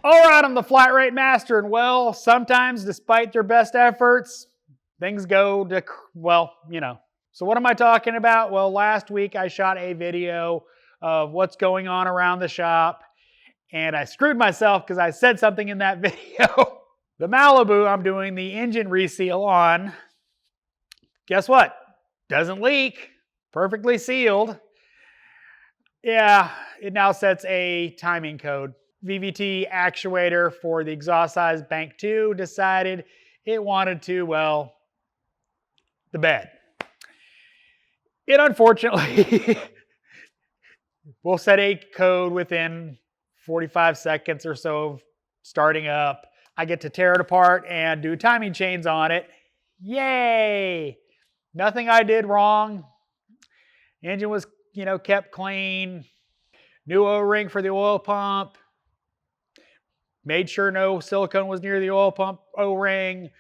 All right, I'm the flat rate master, and well, sometimes despite their best efforts, things go to, well, So what am I talking about? Well, last week I shot a video of what's going on around the shop, and I screwed myself because I said something in that video. The Malibu I'm doing the engine reseal on, guess what? Doesn't leak, perfectly sealed. Yeah, it now sets a timing code. VVT actuator for the exhaust size bank 2 decided it wanted to, well, the bed. It unfortunately will set a code within 45 seconds or so of starting up. I get to tear it apart and do timing chains on it. Yay! Nothing I did wrong. Engine was, kept clean. New O-ring for the oil pump. Made sure no silicone was near the oil pump O-ring.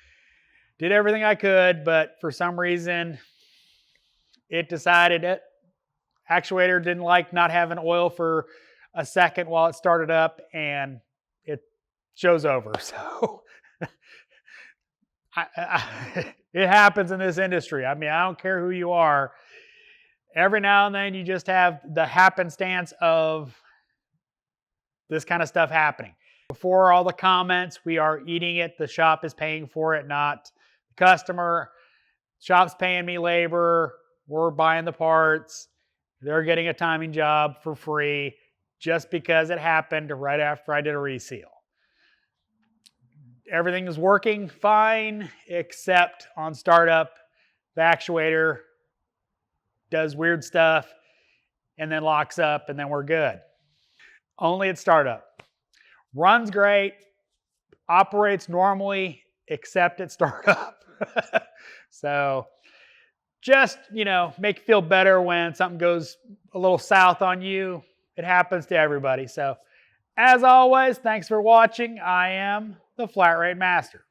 Did everything I could, but for some reason, it decided that actuator didn't like not having oil for a second while it started up, and it shows over. So it happens in this industry. I mean, I don't care who you are. Every now and then you just have the happenstance of this kind of stuff happening. Before all the comments, we are eating it. The shop is paying for it, not the customer. Shop's paying me labor. We're buying the parts. They're getting a timing job for free just because it happened right after I did a reseal. Everything is working fine, except on startup, the actuator does weird stuff and then locks up, and then we're good. Only at startup. Runs great, operates normally, except at startup. So just, make you feel better when something goes a little south on you. It happens to everybody. So as always, thanks for watching. I am the Flat Rate Master.